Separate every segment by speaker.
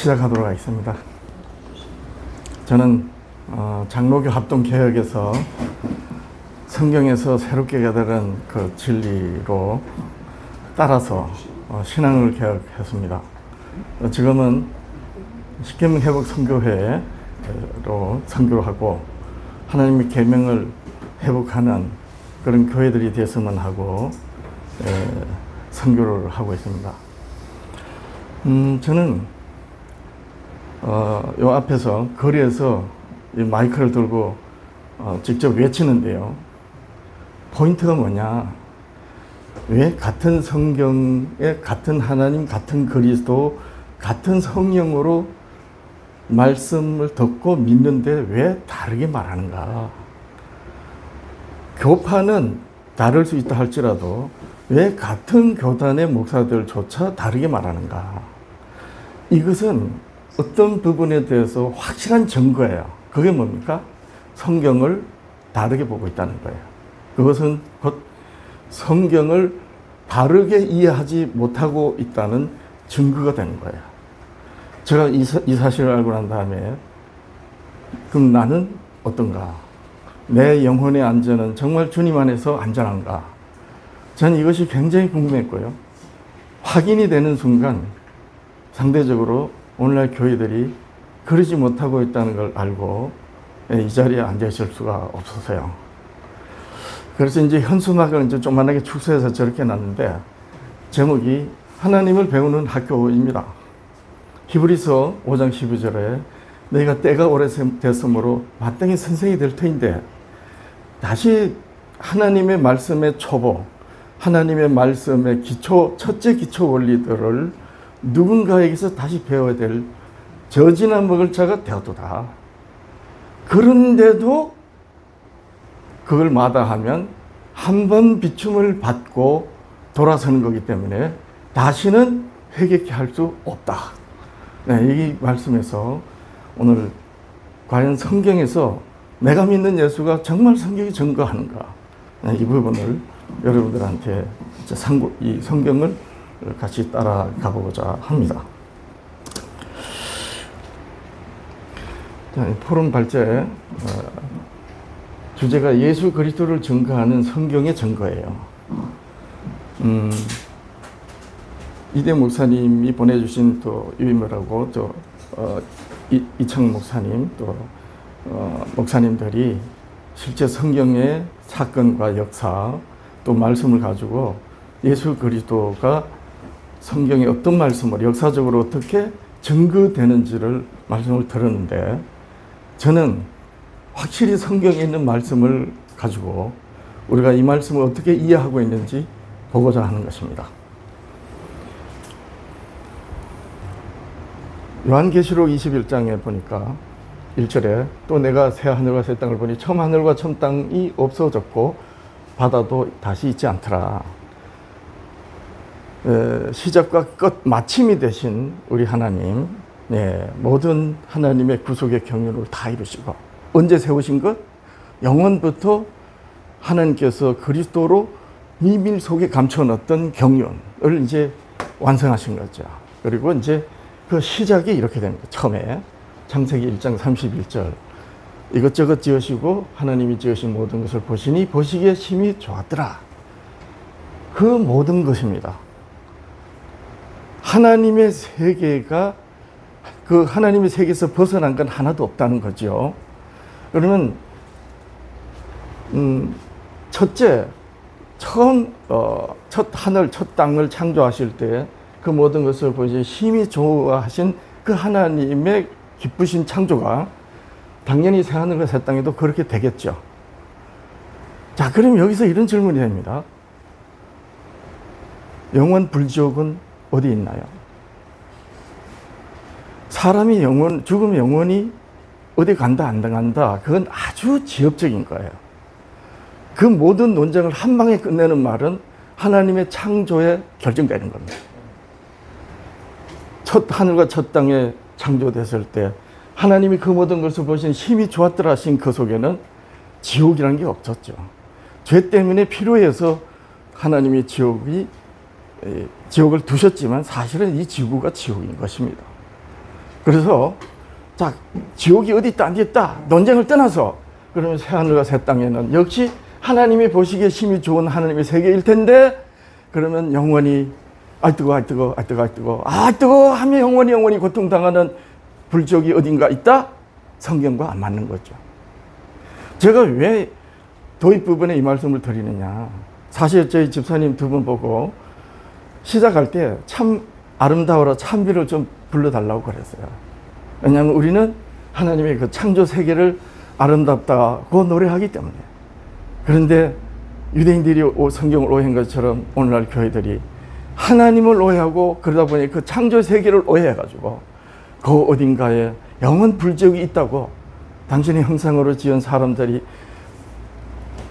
Speaker 1: 시작하도록 하겠습니다. 저는 장로교 합동개혁에서 성경에서 새롭게 깨달은 그 진리로 따라서 신앙을 개혁했습니다. 지금은 십계명회복 선교회로 선교를 하고 하나님의 계명을 회복하는 그런 교회들이 됐으면 하고 선교를 하고 있습니다. 저는 요 앞에서 거리에서 이 마이크를 들고 직접 외치는데요. 포인트가 뭐냐? 왜 같은 성경에 같은 하나님, 같은 그리스도, 같은 성령으로 말씀을 듣고 믿는데 왜 다르게 말하는가? 교파는 다를 수 있다 할지라도 왜 같은 교단의 목사들조차 다르게 말하는가? 이것은 어떤 부분에 대해서 확실한 증거예요. 그게 뭡니까? 성경을 다르게 보고 있다는 거예요. 그것은 곧 성경을 바르게 이해하지 못하고 있다는 증거가 되는 거예요. 제가 이 사실을 알고 난 다음에 그럼 나는 어떤가? 내 영혼의 안전은 정말 주님 안에서 안전한가? 저는 이것이 굉장히 궁금했고요. 확인이 되는 순간 상대적으로 오늘날 교회들이 그러지 못하고 있다는 걸 알고 이 자리에 앉아 있을 수가 없어서요. 그래서 이제 현수막을 이제 조그만하게 축소해서 저렇게 놨는데 제목이 하나님을 배우는 학교입니다. 히브리서 5장 12절에 너희가 때가 오래됐으므로 마땅히 선생이 될 터인데 다시 하나님의 말씀의 초보, 하나님의 말씀의 기초, 첫째 기초 원리들을 누군가에게서 다시 배워야 될 젖이나 먹을 자가 되었도다. 그런데도 그걸 마다하면 한 번 비춤을 받고 돌아서는 거기 때문에 다시는 회개케 할 수 없다. 네, 이 말씀에서 오늘 과연 성경에서 내가 믿는 예수가 정말 성경이 증거하는가? 네, 이 부분을 여러분들한테 이 성경을 같이 따라가 보고자 합니다. 자, 포럼 발제 주제가 예수 그리스도를 증거하는 성경의 증거예요. 이대 목사님이 보내주신 또 유인물하고 또 이창 목사님 또 목사님들이 실제 성경의 사건과 역사 또 말씀을 가지고 예수 그리스도가 성경에 어떤 말씀으로 역사적으로 어떻게 증거되는지를 말씀을 들었는데 저는 확실히 성경에 있는 말씀을 가지고 우리가 이 말씀을 어떻게 이해하고 있는지 보고자 하는 것입니다. 요한계시록 21장에 보니까 1절에 또 내가 새 하늘과 새 땅을 보니 처음 하늘과 처음 땅이 없어졌고 바다도 다시 있지 않더라. 시작과 끝 마침이 되신 우리 하나님, 모든 하나님의 구속의 경륜을 다 이루시고 언제 세우신 것? 영원부터 하나님께서 그리스도로 비밀 속에 감춰놓았던 경륜을 이제 완성하신 거죠. 그리고 이제 그 시작이 이렇게 됩니다. 처음에 창세기 1장 31절 이것저것 지으시고 하나님이 지으신 모든 것을 보시니 보시기에 심히 좋았더라. 그 모든 것입니다. 하나님의 세계가 그 하나님의 세계에서 벗어난 건 하나도 없다는 거죠. 그러면 첫째 처음 첫 하늘 첫 땅을 창조하실 때 그 모든 것을 보시 심히 좋아하신 그 하나님의 기쁘신 창조가 당연히 새 하늘과 새 땅에도 그렇게 되겠죠. 자, 그럼 여기서 이런 질문이 됩니다. 영원 불지옥은 어디 있나요? 사람이 죽으면 영원히 어디 간다 안 간다 그건 아주 지엽적인 거예요. 그 모든 논쟁을 한 방에 끝내는 말은 하나님의 창조에 결정되는 겁니다. 첫 하늘과 첫 땅에 창조됐을 때 하나님이 그 모든 것을 보신 힘이 좋았더라 하신 그 속에는 지옥이라는 게 없었죠. 죄 때문에 필요해서 하나님이 지옥을 두셨지만 사실은 이 지구가 지옥인 것입니다. 그래서 자, 지옥이 어디 있다 안 있다 논쟁을 떠나서 그러면 새하늘과 새 땅에는 역시 하나님이 보시기에 심히 좋은 하나님의 세계일 텐데 그러면 영원히 뜨거 하며 영원히 고통당하는 불지옥이 어딘가 있다? 성경과 안 맞는 거죠. 제가 왜 도입 부분에 이 말씀을 드리느냐. 사실 저희 집사님 두 분 보고 시작할 때 참 아름다워라 참비를 좀 불러달라고 그랬어요. 왜냐하면 우리는 하나님의 그 창조 세계를 아름답다고 노래하기 때문에. 그런데 유대인들이 성경을 오해한 것처럼 오늘날 교회들이 하나님을 오해하고 그러다 보니 그 창조 세계를 오해해가지고 그 어딘가에 영원 불지옥이 있다고 당신의 형상으로 지은 사람들이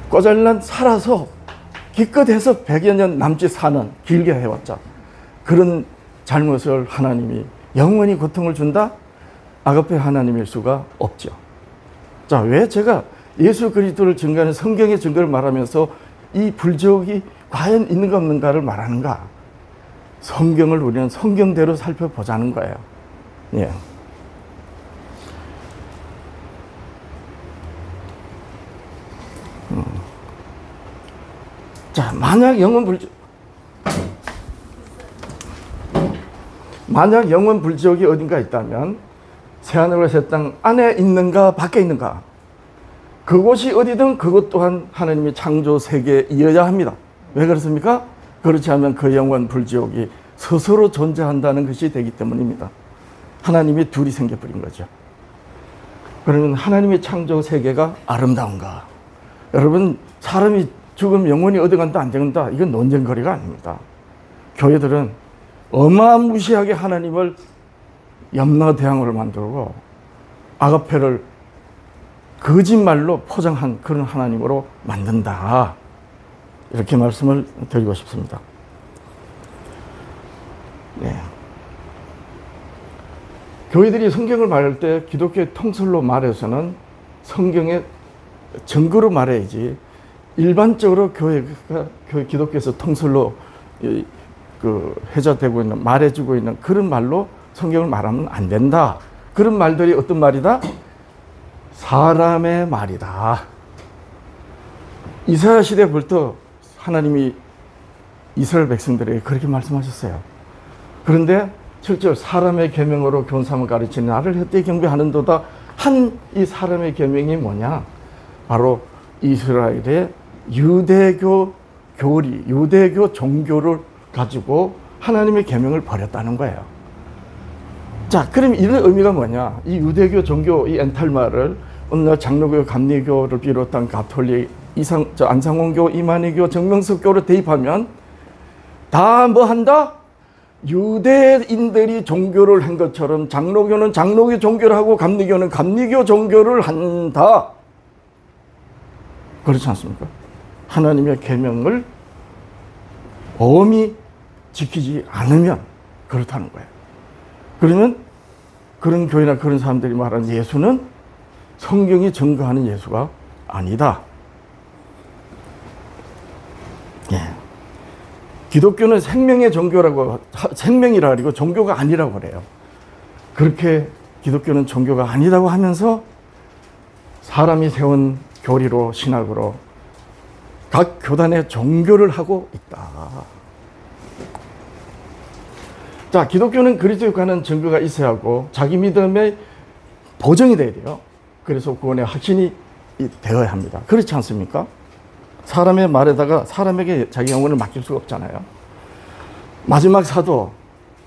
Speaker 1: 꼬잘난 살아서 기껏해서 100여 년 남짓 사는 길게 해왔자 그런 잘못을 하나님이 영원히 고통을 준다? 아가페 하나님일 수가 없죠. 자, 왜 제가 예수 그리스도를 증거하는 성경의 증거를 말하면서 이 불지옥이 과연 있는가 없는가를 말하는가? 성경을 우리는 성경대로 살펴보자는 거예요. 예. 자, 만약 영원 불지옥이 어딘가 있다면 새하늘과 새 땅 안에 있는가 밖에 있는가? 그곳이 어디든 그것 또한 하나님의 창조 세계이어야 합니다. 왜 그렇습니까? 그렇지 않으면 그 영원 불지옥이 스스로 존재한다는 것이 되기 때문입니다. 하나님이 둘이 생겨버린 거죠. 그러면 하나님의 창조 세계가 아름다운가? 여러분, 사람이 죽으면 영원히 어디 간다 안 된다 이건 논쟁거리가 아닙니다. 교회들은 어마무시하게 하나님을 염라대왕으로 만들고 아가페를 거짓말로 포장한 그런 하나님으로 만든다. 이렇게 말씀을 드리고 싶습니다. 네. 교회들이 성경을 말할 때 기독교의 통설로 말해서는 성경의 증거로 말해야지 일반적으로 기독교에서 통설로 회자되고 있는 말해주고 있는 그런 말로 성경을 말하면 안 된다. 그런 말들이 어떤 말이다? 사람의 말이다. 이스라엘 시대부터 하나님이 이스라엘 백성들에게 그렇게 말씀하셨어요. 그런데 실제로 사람의 계명으로 교훈삼아 가르치는 나를 헛되이 경배하는도다 한 이 사람의 계명이 뭐냐? 바로 이스라엘의 유대교 교리, 유대교 종교를 가지고 하나님의 계명을 버렸다는 거예요. 자, 그럼 이런 의미가 뭐냐? 이 유대교 종교, 이 엔탈마를 오늘날 장로교, 감리교를 비롯한 가톨릭, 안상홍교, 이만희교, 정명석교를 대입하면 다 뭐 한다? 유대인들이 종교를 한 것처럼 장로교는 장로교 종교를 하고 감리교는 감리교 종교를 한다. 그렇지 않습니까? 하나님의 계명을 엄히 지키지 않으면 그렇다는 거예요. 그러면 그런 교회나 그런 사람들이 말하는 예수는 성경이 증거하는 예수가 아니다. 예. 기독교는 생명의 종교라고, 생명이라 그리고 종교가 아니라고 그래요. 그렇게 기독교는 종교가 아니라고 하면서 사람이 세운 교리로, 신학으로 각 교단의 종교를 하고 있다. 자, 기독교는 그리스도에 관한 증거가 있어야 하고 자기 믿음의 보정이 돼야 돼요. 그래서 구원의 확신이 되어야 합니다. 그렇지 않습니까? 사람의 말에다가 사람에게 자기 영혼을 맡길 수가 없잖아요. 마지막 사도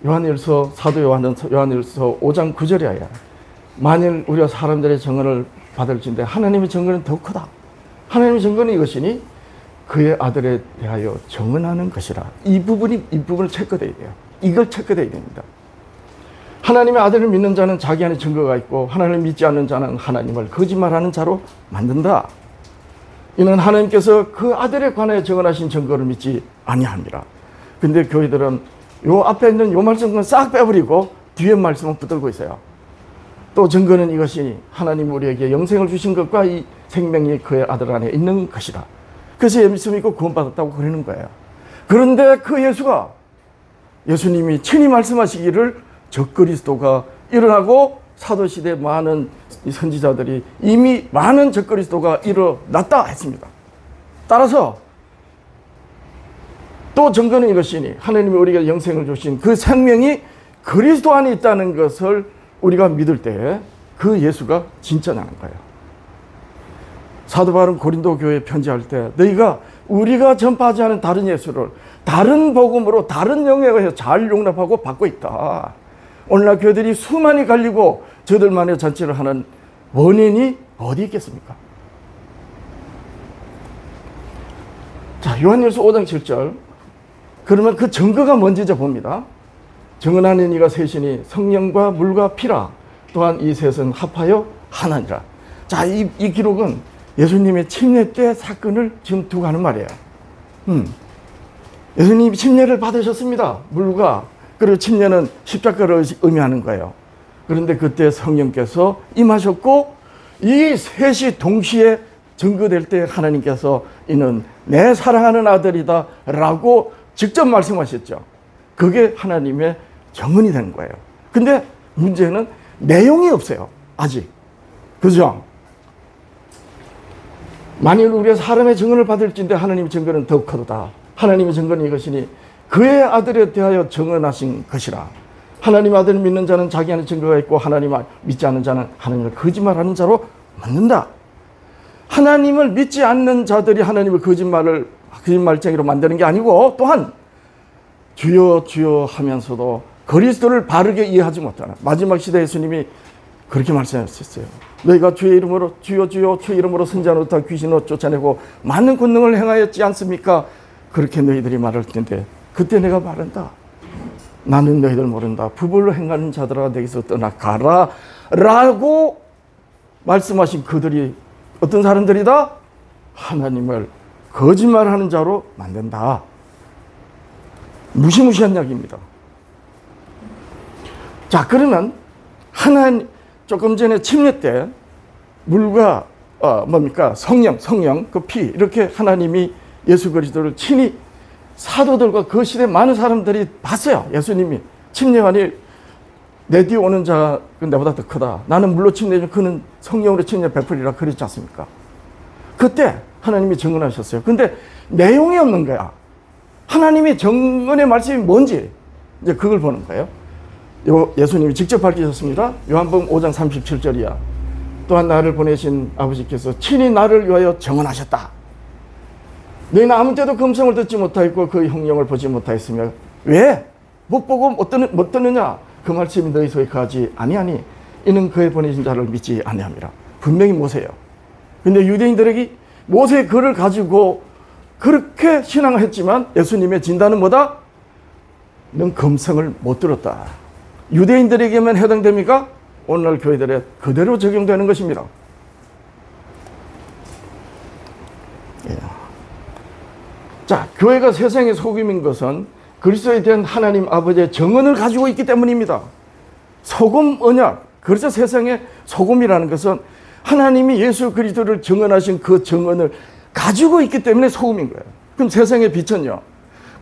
Speaker 1: 요한일서, 사도 요한일서 5장 9절이야. 만일 우리가 사람들의 증언을 받을진데 하나님의 증거는 더 크다. 하나님의 증거는 이것이니 그의 아들에 대하여 증언하는 것이라. 이 부분을 체크돼야 돼요. 이걸 체크돼야 됩니다. 하나님의 아들을 믿는 자는 자기 안에 증거가 있고 하나님을 믿지 않는 자는 하나님을 거짓말하는 자로 만든다. 이는 하나님께서 그 아들에 관하여 증언하신 증거를 믿지 아니합니다. 근데 교회들은 요 앞에 있는 요 말씀은 싹 빼버리고 뒤에 말씀은 붙들고 있어요. 또 증거는 이것이니 하나님 우리에게 영생을 주신 것과 이 생명이 그의 아들 안에 있는 것이다. 그래서 예수 믿고 구원받았다고 그러는 거예요. 그런데 그 예수님이 친히 말씀하시기를 저 그리스도가 일어나고 사도시대 많은 선지자들이 이미 많은 적그리스도가 일어났다 했습니다. 따라서 또 증거는 이것이니 하나님이 우리에게 영생을 주신 그 생명이 그리스도 안에 있다는 것을 우리가 믿을 때 그 예수가 진짜냐는 거예요. 사도 바울은 고린도 교회에 편지할 때 너희가 우리가 전파하지 않은 다른 예수를 다른 복음으로 다른 영역에서 잘 용납하고 받고 있다. 오늘날 교회들이 수많이 갈리고 저들만의 잔치를 하는 원인이 어디 있겠습니까? 자, 요한일서 5장 7절. 그러면 그 증거가 뭔지 이제 봅니다. 정언하는 이가 셋이니 성령과 물과 피라. 또한 이 셋은 합하여 하나니라. 자, 이 기록은 예수님의 침례 때 사건을 지금 두고 하는 말이에요. 예수님이 침례를 받으셨습니다. 물과, 그리고 침례는 십자가를 의미하는 거예요. 그런데 그때 성령께서 임하셨고 이 셋이 동시에 증거될 때 하나님께서 이는 내 사랑하는 아들이다 라고 직접 말씀하셨죠. 그게 하나님의 정언이 된 거예요. 근데 문제는 내용이 없어요. 아직. 그죠? 만일 우리가 사람의 증언을 받을진데 하나님의 증거는 더욱 크도다. 하나님의 증거는 이것이니 그의 아들에 대하여 증언하신 것이라. 하나님 아들을 믿는 자는 자기 안에 증거가 있고 하나님을 믿지 않는 자는 하나님을 거짓말하는 자로 만든다. 하나님을 믿지 않는 자들이 하나님을 거짓말쟁이로 만드는 게 아니고 또한 주여 주여 하면서도 그리스도를 바르게 이해하지 못하는 마지막 시대 예수님이 그렇게 말씀하셨어요. 너희가 주의 이름으로 주여 주여 주의 이름으로 선지자 노릇하 귀신을 쫓아내고 많은 권능을 행하였지 않습니까? 그렇게 너희들이 말할 텐데 그때 내가 말한다. 나는 너희들 모른다. 부벌로 행하는 자들아 내게서 떠나가라 라고 말씀하신 그들이 어떤 사람들이다? 하나님을 거짓말하는 자로 만든다. 무시무시한 이야기입니다. 자, 그러면 하나님 조금 전에 침례 때 물과 성령, 그 피 이렇게 하나님이 예수 그리스도를 친히 사도들과 그 시대 많은 사람들이 봤어요. 예수님이 침례하니 내 뒤에 오는 자가 내보다 더 크다. 나는 물로 침례하지만 그는 성령으로 침례 베풀리라 그랬지 않습니까? 그때 하나님이 증언하셨어요. 근데 내용이 없는 거야. 하나님의 증언의 말씀이 뭔지 이제 그걸 보는 거예요. 예수님이 직접 밝히셨습니다. 요한복음 5장 37절이야. 또한 나를 보내신 아버지께서 친히 나를 위하여 증언하셨다. 너희는 아무 때도 금성을 듣지 못하였고 그 형령을 보지 못하였으며 왜? 못 보고 못 듣느냐? 그 말씀이 너희 속에 거하지 아니하니 이는 그의 보내신 자를 믿지 아니함이라. 분명히 모세예요. 근데 유대인들에게 모세의 글을 가지고 그렇게 신앙을 했지만 예수님의 진단은 뭐다? 넌 금성을 못 들었다. 유대인들에게만 해당됩니까? 오늘날 교회들에 그대로 적용되는 것입니다. 예. 자, 교회가 세상의 소금인 것은 그리스도에 대한 하나님 아버지의 정언을 가지고 있기 때문입니다. 소금 언약, 그래서 세상의 소금이라는 것은 하나님이 예수 그리스도를 정언하신 그 정언을 가지고 있기 때문에 소금인 거예요. 그럼 세상의 빛은요?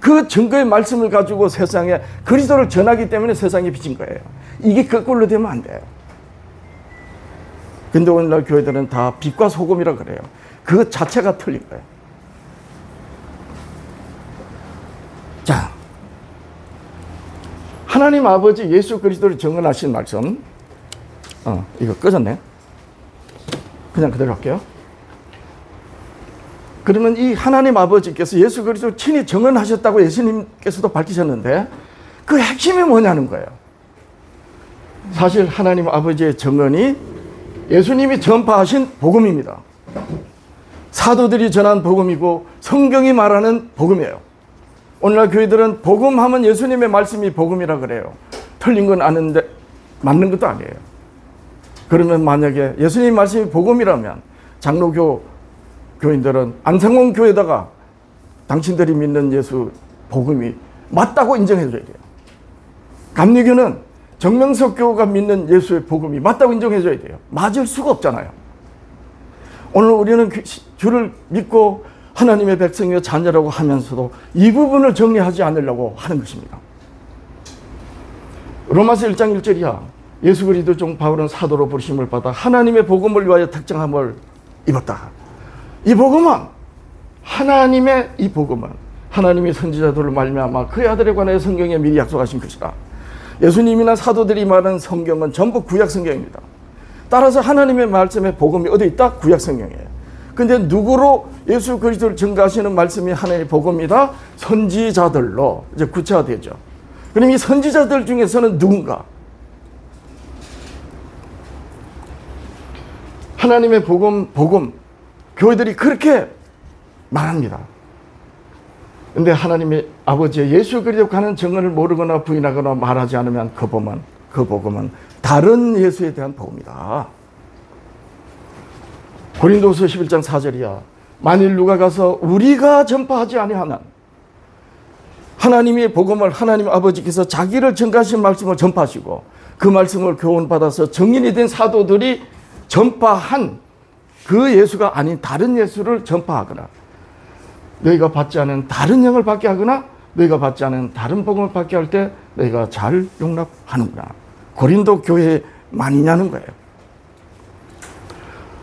Speaker 1: 그 증거의 말씀을 가지고 세상에 그리스도를 전하기 때문에 세상에 비친 거예요. 이게 거꾸로 되면 안 돼요. 근데 오늘날 교회들은 다 빛과 소금이라 그래요. 그 자체가 틀린 거예요. 자, 하나님 아버지 예수 그리스도를 정언하신 말씀. 이거 꺼졌네. 그냥 그대로 할게요. 그러면 이 하나님 아버지께서 예수 그리스도를 친히 정언하셨다고 예수님께서도 밝히셨는데 그 핵심이 뭐냐는 거예요. 사실 하나님 아버지의 정언이 예수님이 전파하신 복음입니다. 사도들이 전한 복음이고 성경이 말하는 복음이에요. 오늘날 교회들은 복음하면 예수님의 말씀이 복음이라 그래요. 틀린 건 아는데 맞는 것도 아니에요. 그러면 만약에 예수님 말씀이 복음이라면 장로교 교인들은 안성원 교회다가 당신들이 믿는 예수 복음이 맞다고 인정해줘야 돼요. 감리교는 정명석 교가 믿는 예수의 복음이 맞다고 인정해줘야 돼요. 맞을 수가 없잖아요. 오늘 우리는 주를 믿고 하나님의 백성이여 자녀라고 하면서도 이 부분을 정리하지 않으려고 하는 것입니다. 로마서 1장 1절이야. 예수 그리스도 종 바울은 사도로 부르심을 받아 하나님의 복음을 위하여 특정함을 입었다. 이 복음은 하나님의 선지자들을 말미암아 그의 아들에 관하여 성경에 미리 약속하신 것이다. 예수님이나 사도들이 말하는 성경은 전부 구약 성경입니다. 따라서 하나님의 말씀의 복음이 어디 있다? 구약 성경이에요. 근데 누구로 예수 그리스도를 증거하시는 말씀이 하나님의 복음이다? 선지자들로 이제 구체화되죠. 그럼 이 선지자들 중에서는 누군가? 하나님의 복음, 교회들이 그렇게 말합니다. 근데 하나님의 아버지의 예수 그리스도 가는 증언을 모르거나 부인하거나 말하지 않으면 그 복음은 다른 예수에 대한 복음이다. 고린도후서 11장 4절이야. 만일 누가 가서 우리가 전파하지 아니하는 하나님의 복음을 하나님 아버지께서 자기를 증거하신 말씀을 전파하시고 그 말씀을 교훈받아서 증인이 된 사도들이 전파한 그 예수가 아닌 다른 예수를 전파하거나 너희가 받지 않은 다른 영을 받게 하거나 너희가 받지 않은 다른 복음을 받게 할 때 너희가 잘 용납하는구나. 고린도 교회에 많이냐는 거예요.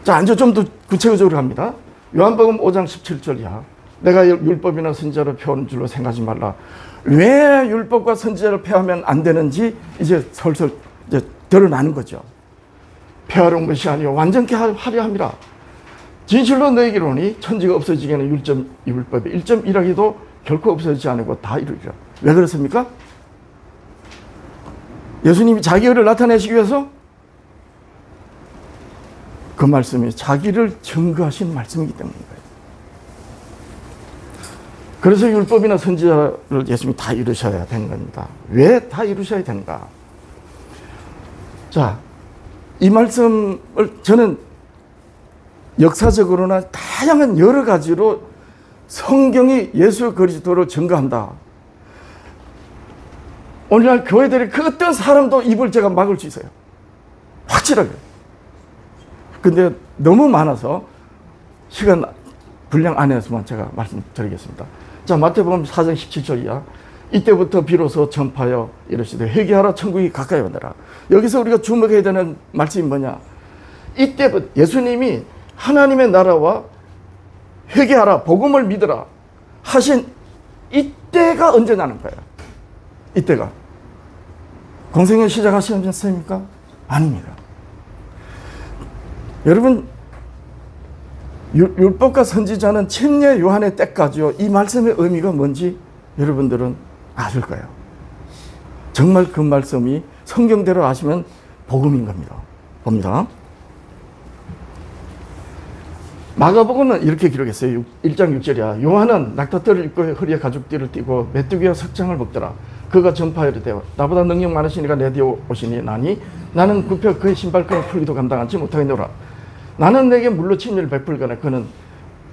Speaker 1: 자, 이제 좀 더 구체적으로 갑니다. 요한복음 5장 17절이야. 내가 율법이나 선지자를 펴온 줄로 생각하지 말라. 왜 율법과 선지자를 폐하면 안 되는지 이제 설설 이제 드러나는 거죠. 폐하러 온 것이 아니요 완전케 하려 함이라. 진실로 너희에게 이르노니 천지가 없어지기에는 율법의 1.1하기도 결코 없어지지 않고 다 이루리라. 왜 그렇습니까? 예수님이 자기 의를 나타내시기 위해서 그 말씀이 자기를 증거하신 말씀이기 때문입니다. 그래서 율법이나 선지자를 예수님이 다 이루셔야 되는 겁니다. 왜 다 이루셔야 되는가? 자, 이 말씀을 저는 역사적으로나 다양한 여러 가지로 성경이 예수 그리스도를 증거한다. 오늘날 교회들이 그 어떤 사람도 입을 제가 막을 수 있어요. 확실하게. 근데 너무 많아서 시간 분량 안에서만 제가 말씀드리겠습니다. 자, 마태복음 4장 17절이야. 이때부터 비로소 전파하여 이르시되 회개하라 천국이 가까이 오너라. 여기서 우리가 주목해야 되는 말씀이 뭐냐? 이때부터 예수님이 하나님의 나라와 회개하라 복음을 믿으라 하신 이때가 언제냐는 거예요. 이때가 공생애 시작하시면서입니까? 아닙니다. 여러분, 율법과 선지자는 침례 요한의 때까지요. 이 말씀의 의미가 뭔지 여러분들은 아실 거예요. 정말 그 말씀이 성경대로 아시면 복음인 겁니다. 봅니다. 마가복음은 이렇게 기록했어요. 1장 6절이야. 요한은 낙타털을 입고 허리에 가죽띠를 띠고 메뚜기와 석장을 먹더라. 그가 전파하이르되 나보다 능력 많으시니까 내 뒤에 오시니 나니 나는 굽혀 그의 신발끈을 풀기도 감당하지 못하겠노라. 나는 내게 물로 침례를 베풀거나 그는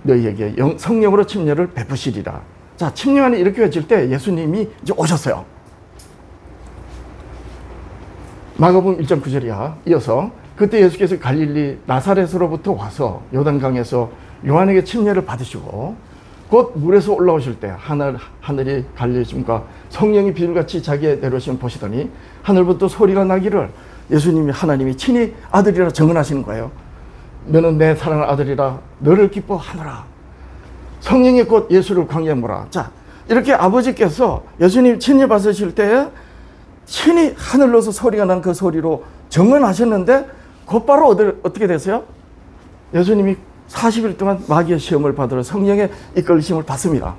Speaker 1: 너희에게 성령으로 침례를 베푸시리라. 자, 침례안이 이렇게 외칠 때 예수님이 이제 오셨어요. 마가복음 1장 9절이야. 이어서 그때 예수께서 갈릴리 나사렛으로부터 와서 요단강에서 요한에게 침례를 받으시고 곧 물에서 올라오실 때 하늘이 갈리심과 성령이 비둘같이 자기에 내려오시면 보시더니 하늘부터 소리가 나기를 예수님이 하나님이 친히 아들이라 증언하시는 거예요. 너는 내 사랑하는 아들이라 너를 기뻐하노라. 성령이 곧 예수를 광야에 몰아. 자, 이렇게 아버지께서 예수님 친히 받으실 때 친히 하늘로서 소리가 난 그 소리로 증언하셨는데 곧바로 어떻게 됐어요? 예수님이 40일 동안 마귀의 시험을 받으러 성령의 이끌심을 받습니다.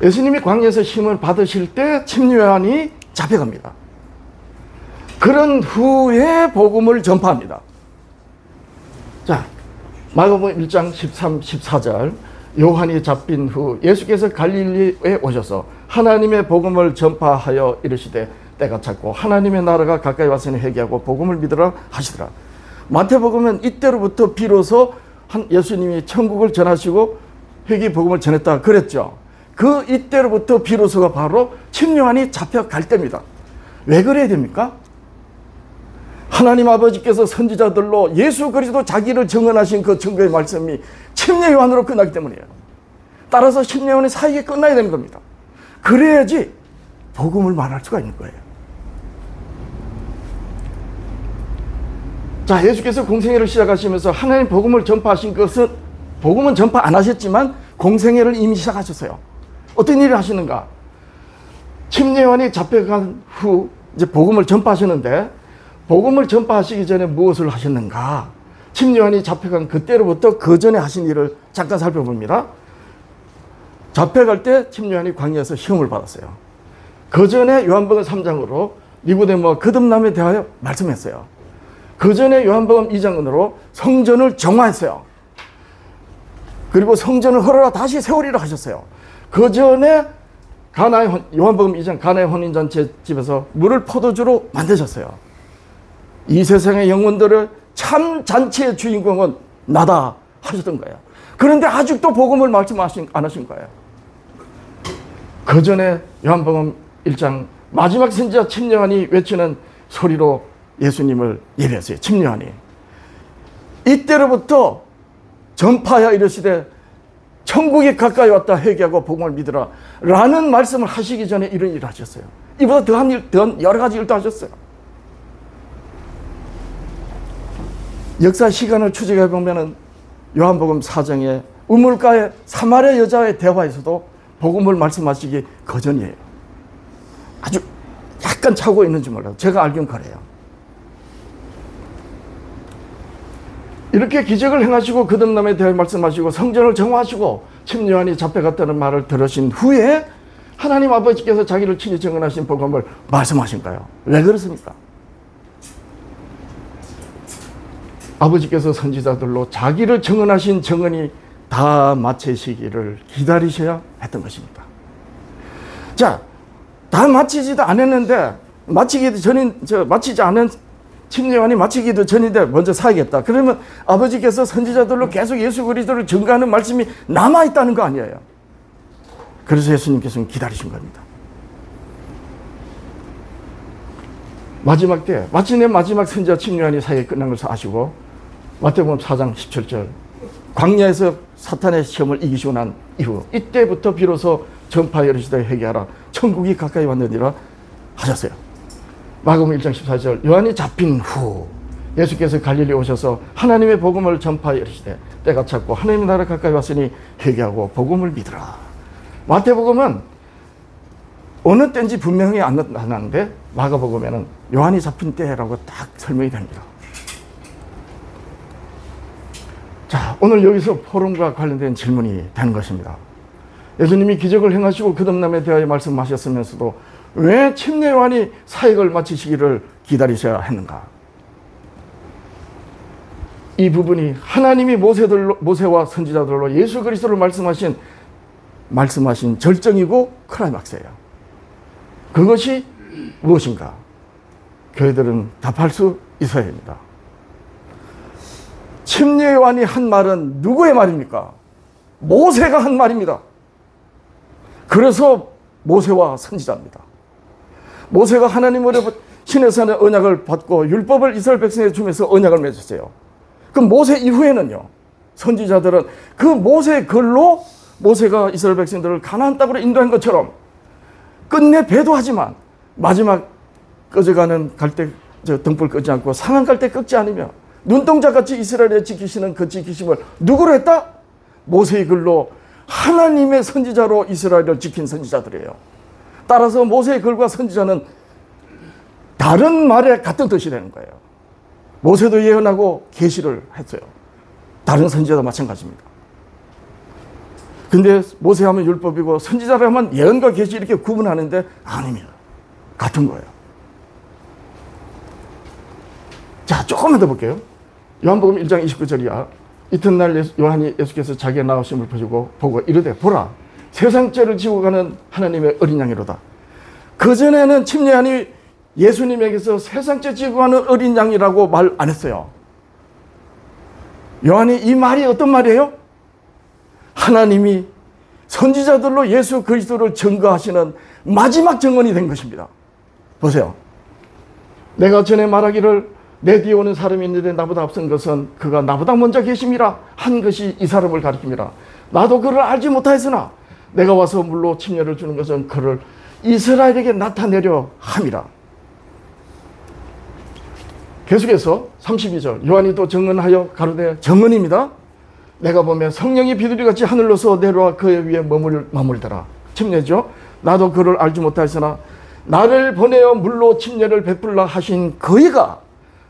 Speaker 1: 예수님이 광야에서 시험을 받으실 때 침례요한이 잡혀갑니다. 그런 후에 복음을 전파합니다. 자, 마가복음 1장 13, 14절 요한이 잡힌 후 예수께서 갈릴리에 오셔서 하나님의 복음을 전파하여 이르시되 때가 찼고 하나님의 나라가 가까이 왔으니 회개하고 복음을 믿으라 하시더라. 마태복음은 이때로부터 비로소 예수님이 천국을 전하시고 회개 복음을 전했다 그랬죠. 그 이때로부터 비로소가 바로 침례요한이 잡혀갈 때입니다. 왜 그래야 됩니까? 하나님 아버지께서 선지자들로 예수 그리스도 자기를 증언하신 그 증거의 말씀이 침례요한으로 끝나기 때문이에요. 따라서 침례요한의 사역이 끝나야 되는 겁니다. 그래야지 복음을 말할 수가 있는 거예요. 자, 예수께서 공생애를 시작하시면서 하나님 복음을 전파하신 것은, 복음은 전파 안 하셨지만 공생애를 이미 시작하셨어요. 어떤 일을 하시는가? 침례요한이 잡혀간 후 이제 복음을 전파하셨는데, 복음을 전파하시기 전에 무엇을 하셨는가? 침례요한이 잡혀간 그때로부터 그 전에 하신 일을 잠깐 살펴봅니다. 잡혀갈 때 침례요한이 광야에서 시험을 받았어요. 그 전에 요한복음 3장으로 니고데모와 거듭남에 대하여 말씀했어요. 그 전에 요한복음 2장으로 성전을 정화했어요. 그리고 성전을 헐어라 다시 세우리라 하셨어요. 그 전에 요한복음 2장 가나의 혼인잔치 집에서 물을 포도주로 만드셨어요. 이 세상의 영혼들을 참 잔치의 주인공은 나다 하셨던 거예요. 그런데 아직도 복음을 말씀 안 하신 거예요. 그 전에 요한복음 1장 마지막 선지자 침례요한이 외치는 소리로 예수님을 예배했어요. 침례요한이. 이때로부터 전파하여 이르시되 천국이 가까이 왔다 회개하고 복음을 믿으라 라는 말씀을 하시기 전에 이런 일을 하셨어요. 이보다 더한 여러 가지 일도 하셨어요. 역사 시간을 추적해 보면은 요한복음 4장에 우물가의 사마리아 여자의 대화에서도 복음을 말씀하시기 거전이에요. 아주 약간 차고 있는지 몰라도 제가 알기는 그래요. 이렇게 기적을 행하시고 거듭남에 대해 말씀하시고 성전을 정화하시고 침례요한이 잡혀갔다는 말을 들으신 후에 하나님 아버지께서 자기를 친히 증언하신 복음을 말씀하신 거예요. 왜 그렇습니까? 아버지께서 선지자들로 자기를 증언하신 증언이 다 마치시기를 기다리셔야 했던 것입니다. 자, 다 마치지도 않았는데 마치지 않은 침례요한이 마치기도 전인데 먼저 사야겠다. 그러면 아버지께서 선지자들로 계속 예수 그리스도를 증거하는 말씀이 남아있다는 거 아니에요. 그래서 예수님께서는 기다리신 겁니다. 마지막 때 마침내 마지막 선지자 침례요한이 사역이 끝난 것을 아시고 마태복음 4장 17절 광야에서 사탄의 시험을 이기시고 난 이후 이때부터 비로소 전파하여 이르시되 회개하라 천국이 가까이 왔느니라 하셨어요. 마가복음 1장 14절 요한이 잡힌 후 예수께서 갈릴리 오셔서 하나님의 복음을 전파하여 이르시되 때가 찼고 하나님의 나라 가까이 왔으니 회개하고 복음을 믿으라. 마태복음은 어느 때인지 분명히 안 나타나는데 마가복음에는 요한이 잡힌 때라고 딱 설명이 됩니다. 자, 오늘 여기서 포럼과 관련된 질문이 되는 것입니다. 예수님이 기적을 행하시고 거듭남에 대하여 말씀하셨으면서도 왜 침례요한이 사역을 마치시기를 기다리셔야 했는가? 이 부분이 하나님이 모세와 선지자들로 예수 그리스도를 말씀하신 절정이고 클라이막스예요. 그것이 무엇인가? 교회들은 답할 수 있어야 합니다. 침례요한이 한 말은 누구의 말입니까? 모세가 한 말입니다. 그래서 모세와 선지자입니다. 모세가 하나님으로부터 시내산의 언약을 받고 율법을 이스라엘 백성에게 주면서 언약을 맺었어요. 그럼 모세 이후에는요, 선지자들은 그 모세의 글로 모세가 이스라엘 백성들을 가나안 땅으로 인도한 것처럼 끝내 배도하지만 마지막 꺼져가는 등불 끄지 않고 상한 갈대 꺾지 않으며 눈동자같이 이스라엘에 지키시는 그 지키심을 누구로 했다? 모세의 글로 하나님의 선지자로 이스라엘을 지킨 선지자들이에요. 따라서 모세의 글과 선지자는 다른 말에 같은 뜻이 되는 거예요. 모세도 예언하고 계시를 했어요. 다른 선지자도 마찬가지입니다. 근데 모세하면 율법이고 선지자를 하면 예언과 계시 이렇게 구분하는데 아닙니다. 같은 거예요. 자, 조금만 더 볼게요. 요한복음 1장 29절이야. 이튿날 요한이 예수께서 자기의 나오심을 보고 이르되 보라 세상 죄를 지고 가는 하나님의 어린 양이로다. 그전에는 침례요한이 예수님에게서 세상 죄 지고 가는 어린 양이라고 말 안 했어요. 요한이 이 말이 어떤 말이에요? 하나님이 선지자들로 예수 그리스도를 증거하시는 마지막 증언이 된 것입니다. 보세요. 내가 전에 말하기를 내 뒤에 오는 사람이 있는데 나보다 앞선 것은 그가 나보다 먼저 계심이라 한 것이 이 사람을 가리킵니다. 나도 그를 알지 못하였으나 내가 와서 물로 침례를 주는 것은 그를 이스라엘에게 나타내려 함이라. 계속해서 32절 요한이 또 증언하여 가로되 증언입니다. 내가 보면 성령이 비둘기같이 하늘로서 내려와 그의 위에 머물더라. 침례죠. 나도 그를 알지 못하였으나 나를 보내어 물로 침례를 베풀라 하신 그이가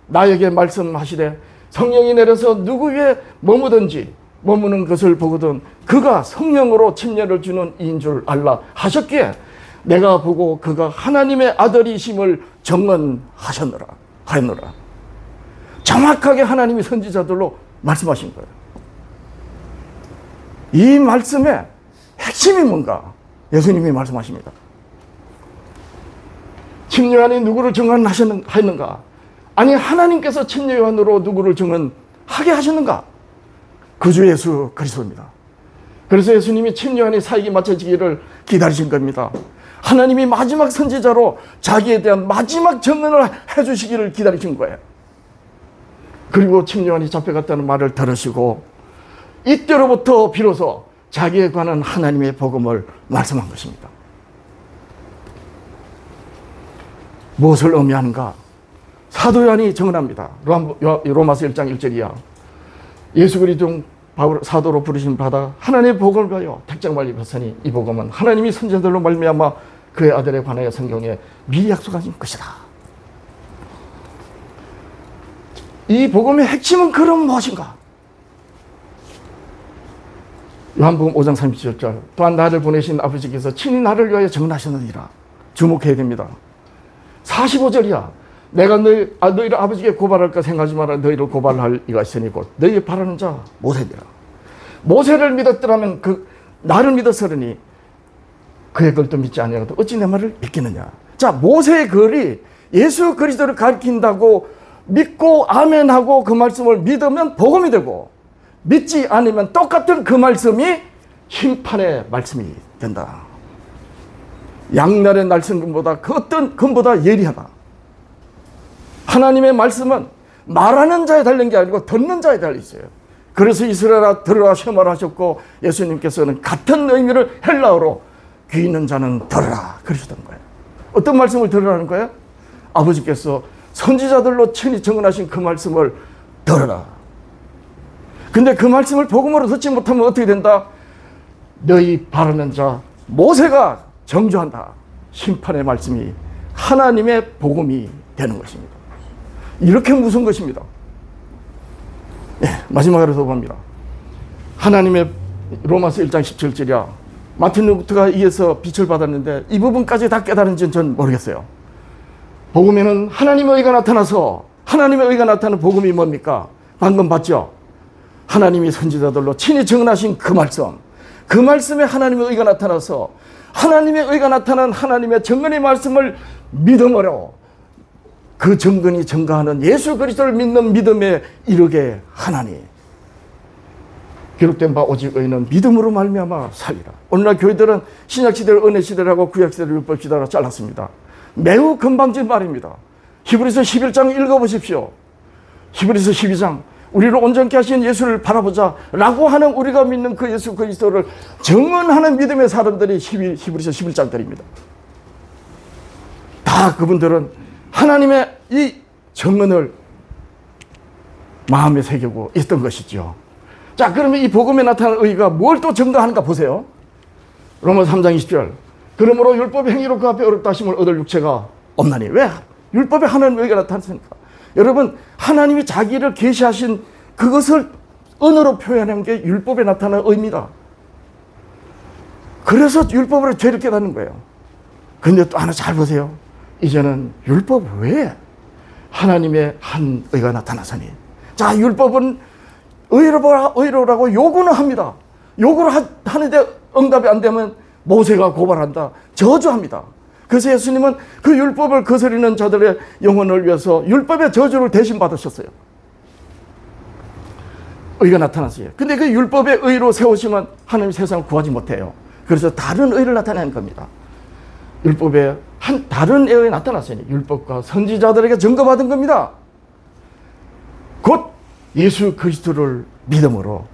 Speaker 1: 나에게 말씀하시되 성령이 내려서 누구 위에 머무는 것을 보거든 그가 성령으로 침례를 주는 이인 줄 알라 하셨기에 내가 보고 그가 하나님의 아들이심을 증언하였노라. 정확하게 하나님이 선지자들로 말씀하신 거예요. 이 말씀의 핵심이 뭔가? 예수님이 말씀하십니다. 침례요한이 누구를 증언하였는가? 아니 하나님께서 침례요한으로 누구를 증언하게 하셨는가? 그주 예수 그리스도입니다. 그래서 예수님이 침례요한이 사역이 마쳐지기를 기다리신 겁니다. 하나님이 마지막 선지자로 자기에 대한 마지막 증언을 해주시기를 기다리신 거예요. 그리고 침례요한이 잡혀갔다는 말을 들으시고 이때로부터 비로소 자기에 관한 하나님의 복음을 말씀한 것입니다. 무엇을 의미하는가? 사도 요한이 증언합니다. 로마서 1장 1절이야. 예수 그리스도 사도로 부르심 받아 하나님의 복음을 가요 택장말 입었으니 이 복음은 하나님이 선지자들로 말미암아 그의 아들에 관하여 성경에 미리 약속하신 것이다. 이 복음의 핵심은 그럼 무엇인가? 요한복음 5장 37절 또한 나를 보내신 아버지께서 친히 나를 위하여 증언하셨느니라. 주목해야 됩니다. 45절이야. 내가 너희를 아버지께 고발할까 생각하지 마라. 너희를 고발할 이가 있으니 곧 너희 바라는 자 모세니라. 모세를 믿었더라면 나를 믿었으니 그의 글도 믿지 아니하고도 어찌 내 말을 믿겠느냐. 자, 모세의 글이 예수 그리스도를 가리킨다고 믿고 아멘하고 그 말씀을 믿으면 복음이 되고 믿지 않으면 똑같은 그 말씀이 심판의 말씀이 된다. 양날의 날성금보다 그 어떤 금보다 예리하다. 하나님의 말씀은 말하는 자에 달린 게 아니고 듣는 자에 달려 있어요. 그래서 이스라엘아 들으라 쉐마라 하셨고 예수님께서는 같은 의미를 헬라어로 귀 있는 자는 들으라 그러셨던 거예요. 어떤 말씀을 들으라는 거예요? 아버지께서 선지자들로 친히 증언하신 그 말씀을 들으라. 근데 그 말씀을 복음으로 듣지 못하면 어떻게 된다? 너희 바라는 자 모세가 정죄한다. 심판의 말씀이 하나님의 복음이 되는 것입니다. 이렇게 무서운 것입니다. 마지막으로 더 봅니다. 하나님의 로마서 1장 17절이야. 마틴 루터가 이에서 빛을 받았는데 이 부분까지 다 깨달은지는 전 모르겠어요. 복음에는 하나님의 의가 나타나서 하나님의 의가 나타나는 복음이 뭡니까? 방금 봤죠? 하나님이 선지자들로 친히 증언하신 그 말씀, 그 말씀에 하나님의 의가 나타나서 하나님의 의가 나타난 하나님의 증언의 말씀을 믿음으로 그 증언이 증거하는 예수 그리스도를 믿는 믿음에 이르게 하나니 기록된 바 오직 의인은 믿음으로 말미암아 살리라. 오늘날 교회들은 신약시대를 은혜시대라고 구약시대를 율법시대라고 잘랐습니다. 매우 건방진 말입니다. 히브리서 11장 읽어보십시오. 히브리서 12장 우리를 온전케 하신 예수를 바라보자 라고 하는 우리가 믿는 그 예수 그리스도를 증언하는 믿음의 사람들이 히브리서 11장들입니다. 다 그분들은 하나님의 이 증언을 마음에 새기고 있던 것이죠. 자, 그러면 이 복음에 나타난 의가 뭘 또 증거하는가 보세요. 로마서 3장 20절 그러므로 율법의 행위로 그 앞에 어렵다 하심을 얻을 육체가 없나니. 왜? 율법에 하나님의 의가 나타났으니까. 여러분, 하나님이 자기를 계시하신 그것을 언어로 표현한 게 율법에 나타난 의입니다. 그래서 율법으로 죄를 깨닫는 거예요. 그런데 또 하나 잘 보세요. 이제는 율법 외에 하나님의 한 의가 나타나서니. 자, 율법은 의로라고 요구는 합니다. 요구를 하는데 응답이 안 되면 모세가 고발한다. 저주합니다. 그래서 예수님은 그 율법을 거스리는 자들의 영혼을 위해서 율법의 저주를 대신 받으셨어요. 의가 나타났어요. 근데 그 율법의 의로 세우시면 하나님 세상을 구하지 못해요. 그래서 다른 의를 나타내는 겁니다. 율법에 다른 의가 나타났으니 율법과 선지자들에게 증거받은 겁니다. 곧 예수 그리스도를 믿음으로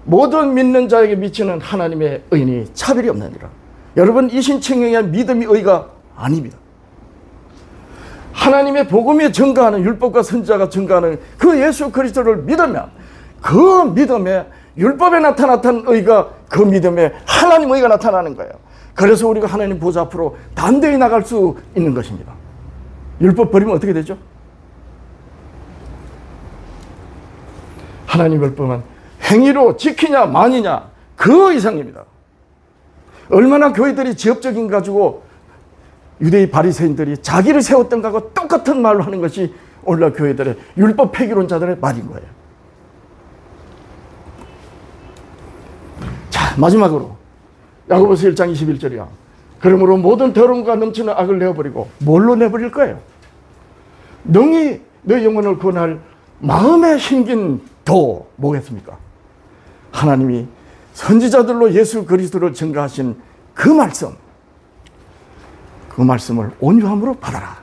Speaker 1: 모든 믿는 자에게 미치는 하나님의 의인이 차별이 없느니라. 여러분, 이 신청에 의한 믿음이 의가 아닙니다. 하나님의 복음이 증거하는, 율법과 선지자가 증거하는 그 예수 그리스도를 믿으면 그 믿음에 율법에 나타났던 의가 그 믿음에 하나님 의가 나타나는 거예요. 그래서 우리가 하나님 보좌 앞으로 담대히 나갈 수 있는 것입니다. 율법 버리면 어떻게 되죠? 하나님 율법은 행위로 지키냐 마니냐 그 이상입니다. 얼마나 교회들이 지엽적인 가지고 유대의 바리새인들이 자기를 세웠던 것하고 똑같은 말로 하는 것이 오늘날 교회들의 율법 폐기론자들의 말인 거예요. 자, 마지막으로 야고보서 1장 21절이야. 그러므로 모든 더러움과 넘치는 악을 내어버리고 뭘로 내버릴 거예요? 능히 너 영혼을 구원할 마음에 힘긴 도 뭐겠습니까? 하나님이 선지자들로 예수 그리스도를 증거하신 그 말씀을 온유함으로 받아라.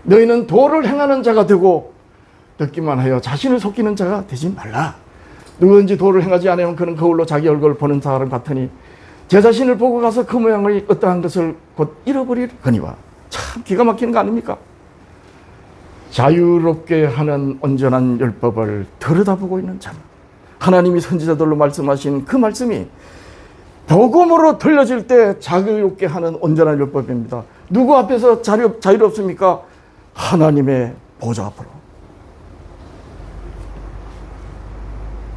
Speaker 1: 너희는 도를 행하는 자가 되고 듣기만 하여 자신을 속이는 자가 되지 말라. 누구든지 도를 행하지 않으면 그는 거울로 자기 얼굴을 보는 사람 같으니 제 자신을 보고 가서 그 모양의 어떠한 것을 곧 잃어버리거니와. 참 기가 막히는 거 아닙니까? 자유롭게 하는 온전한 율법을 들여다보고 있는 자는 하나님이 선지자들로 말씀하신 그 말씀이 복음으로 들려질 때 자유롭게 하는 온전한 율법입니다. 누구 앞에서 자유롭습니까? 하나님의 보좌 앞으로.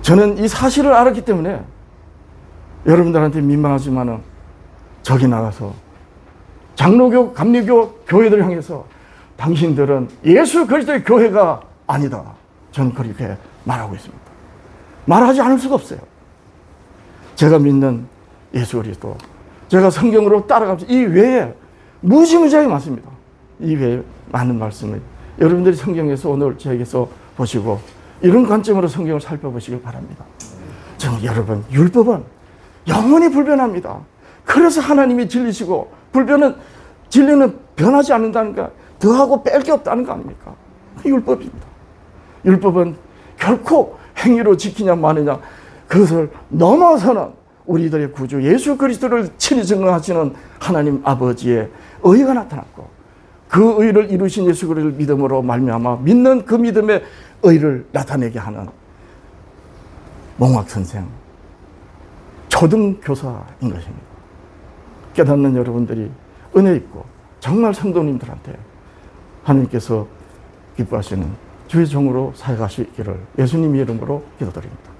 Speaker 1: 저는 이 사실을 알았기 때문에 여러분들한테 민망하지만은 저기 나가서 장로교, 감리교 교회들 향해서 당신들은 예수 그리스도의 교회가 아니다. 저는 그렇게 말하고 있습니다. 말하지 않을 수가 없어요. 제가 믿는 예수 그리스도, 제가 성경으로 따라가면서 이 외에 무지무지하게 많습니다. 이 외에 많은 말씀을 여러분들이 성경에서 오늘 저에게서 보시고 이런 관점으로 성경을 살펴보시길 바랍니다. 저는 여러분, 율법은 영원히 불변합니다. 그래서 하나님이 진리시고 진리는 변하지 않는다니까, 더하고 뺄 게 없다는 거 아닙니까? 율법입니다. 율법은 결코 행위로 지키냐 마느냐 그것을 넘어서는 우리들의 구주 예수 그리스도를 친히 증거하시는 하나님 아버지의 의가 나타났고 그 의를 이루신 예수 그리스도를 믿음으로 말미암아 믿는 그 믿음의 의를 나타내게 하는 몽학선생, 초등교사인 것입니다. 깨닫는 여러분들이 은혜 있고 정말 성도님들한테 하나님께서 기뻐하시는 주의 종으로 사역하시기를 예수님 이름으로 기도드립니다.